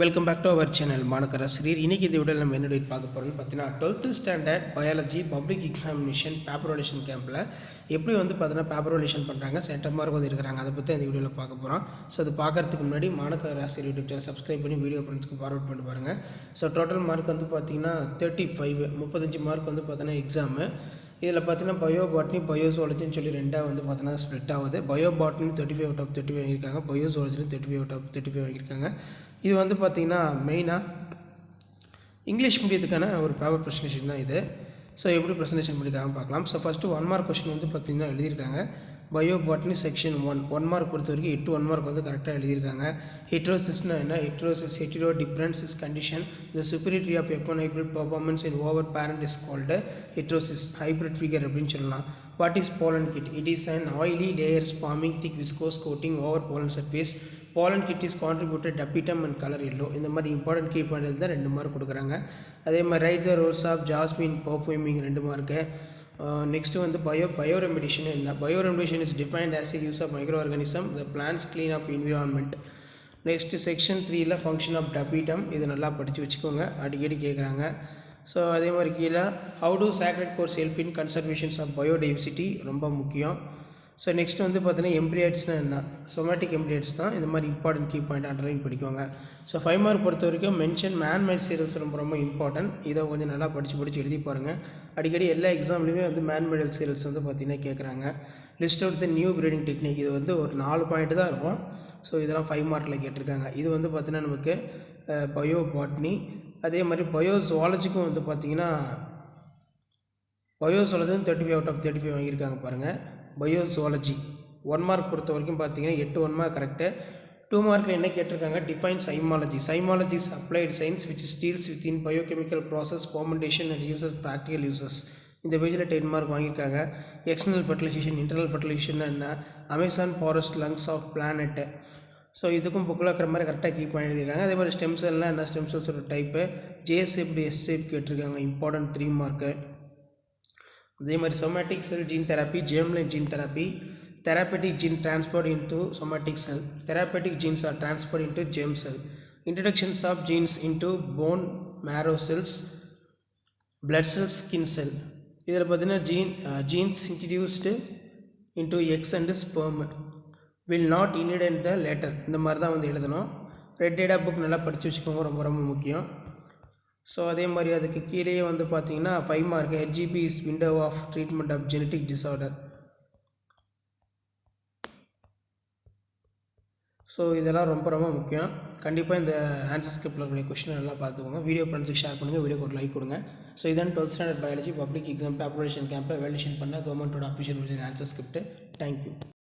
Welcome back to our channel மாணக்கர் ஆசிரியர். இன்றைக்கி இந்த வீடியோவில் நம்ம என்ன பார்க்க போகிறோம்னு பார்த்தீங்கன்னா 12th standard biology public examination paper valuation கேம்பில் எப்படி பார்த்தீங்கன்னா பேப்பர் வேலேஷன் பண்ணுறாங்க, சென்டர் மார்க் இருக்கிறாங்க, அதை பற்றி இந்த வீடியோவில் பார்க்க போகிறோம். ஸோ அது பார்க்குறதுக்கு முன்னாடி மாணக்கர் ஆசிரியர் யூடியூப் சேனல் சப்ஸ்கிரைப் பண்ணி வீடியோ ஃப்ரெண்ட்ஸ்க்கு ஃபார்வர்ட் பண்ணி பாருங்கள். ஸோ டோட்டல் மார்க் பார்த்தீங்கன்னா 35 மார்க் பார்த்தீங்கன்னா எக்ஸாமு. இதில் பார்த்தீங்கன்னா பயோ பாட்னி பயோ ஜுவாலஜின்னு சொல்லி ரெண்டாக பார்த்தீங்கன்னா ஸ்ப்ளிட் ஆகுது. பயோ பாட்னி 35 out of 35 வாங்கியிருக்காங்க, பயோ ஜுவாலஜிலும் 35 out of 35 வாங்கியிருக்காங்க. இது பார்த்தீங்கன்னா மெயினாக இங்கிலீஷ் மீடியத்துக்கான ஒரு பேப்பர் ப்ரெசன்டேஷன் தான் இது. ஸோ எப்படி ப்ரெசன்டேஷன் பண்ணியிருக்காங்க பார்க்கலாம். ஸோ ஃபஸ்ட்டு 1 மார்க் கொஸ்டின் பார்த்தீங்கன்னா எழுதியிருக்காங்க. பயோ பாட்னி செக்ஷன் 1 மார்க் பொறுத்த வரைக்கும் 8 1 மார்க் கரெக்டாக எழுதியிருக்காங்க. ஹெட்ரோசிஸ்னா என்ன? Heterosis hetero difference is condition the superiority of F one hybrid performance in over parent is called heterosis hybrid vigour அப்படின்னு சொல்லலாம். What is pollen kit? It is an oily layers forming thick viscous coating over pollen surface. Pollen kit is contributed tapetum and colour yellow. இந்த மாதிரி important key point தான் 2 mark கொடுக்குறாங்க. அதே மாதிரி write the roles of jasmine perfuming 2 mark. Next bioremediation என்ன? Bioremediation is defined as a use of micro organism the plants clean up environment. Next section 3ல் function of tapetum. இது நல்லா படித்து வச்சுக்கோங்க, அடிக்கடி கேட்குறாங்க. ஸோ அதே மாதிரி கீழே how to sacred groves help in conservations of biodiversity ரொம்ப முக்கியம். ஸோ நெக்ஸ்ட் பார்த்தீங்கன்னா எம்ப்ரியாய்ட்ஸ்னால் என்ன? சொமேட்டிக் எம்ப்ரியாய்ட்ஸ் தான். இந்த மாதிரி இம்பார்ட்டன்ட் கீ பாயிண்ட் அண்டர்லைன் படிக்கோங்க. ஸோ 5 மார்க் பொறுத்த வரைக்கும் மென்ஷன் மேன்மேட் சீரியல்ஸ் ரொம்ப இம்பார்ட்டன்ட். இதை கொஞ்சம் நல்லா படித்து எழுதி பாருங்கள். அடிக்கடி எல்லா எக்ஸாம்லேயுமே மேன்மேட் சீரியல்ஸ் பார்த்திங்கன்னா கேட்குறாங்க. List out the new breeding technique. இது ஒரு 4 பாயிண்ட் தான் இருக்கும். ஸோ இதெல்லாம் 5 மார்க்கில் கேட்டிருக்காங்க. இது பார்த்திங்கன்னா நமக்கு பயோ பாட்னி. அதே மாதிரி பயோ ஜுவாலஜிக்கும் பார்த்திங்கன்னா பயோ ஜுவாலஜியும் 35 out of 35 வாங்கியிருக்காங்க பாருங்கள். பயோ ஜுவாலஜி 1 மார்க் பொறுத்த வரைக்கும் பார்த்தீங்கன்னா 8 1 மார்க் கரெக்டு. 2 மார்க்கில் என்ன கேட்டிருக்காங்க? Define zymology. Zymology is applied science which deals with in biochemical process fermentation and uses practical uses. இந்த பேஜில் 10 மார்க் வாங்கியிருக்காங்க. எக்ஸ்டர்னல் ஃபர்டிலைசேஷன் இன்டர்னல் ஃபர்டிலைசேஷன் என்ன? Amazon forest lungs of planet. So இதுக்கும் புக்கில் இருக்கிற மாதிரி கரெக்டாக கீப் பண்ணி எழுதியிருக்காங்க. அதே மாதிரி ஸ்டெம் செல்னால் என்ன? ஸ்டெம் செல்ஸோட டைப்பு. ஜேஎஸ்எப் எஸ்எப் கேட்டிருக்காங்க, இம்பார்ட்டன்ட் 3 மார்க்கு. அதே மாதிரி somatic cell gene therapy, germline gene therapy, therapeutic gene transferred into somatic cell, therapeutic genes are transferred into germ cell, introductions of genes into bone marrow cells, blood cells, skin cell. இதில் பார்த்தீங்கன்னா genes introduced into eggs and sperm will not inherit the later. இந்த மாதிரி தான் எழுதணும். Red data book நல்லா படித்து வச்சுக்கோங்க, ரொம்ப முக்கியம். ஸோ அதே மாதிரி அதுக்கு கீழே பார்த்தீங்கன்னா 5 mark HGP is window of treatment of genetic disorder. So இதெல்லாம் ரொம்ப முக்கியம். கண்டிப்பாக இந்த ஆன்சர் ஸ்கிரிப்டில் இருக்கக்கூடிய கொஸ்டின் நல்லா பார்த்துக்கோங்க. வீடியோ ஃப்ரெண்ட்ஸுக்கு ஷேர் பண்ணுங்கள், வீடியோக்கு ஒரு லைக் கொடுங்க. ஸோ இதான் 12th standard biology public exam paper valuation கேம்பில் வேலேஷன் பண்ண கவர்மெண்ட்டோட அஃபிஷியல் ஆன்சர் ஸ்கிரிப்ட். தேங்க்யூ.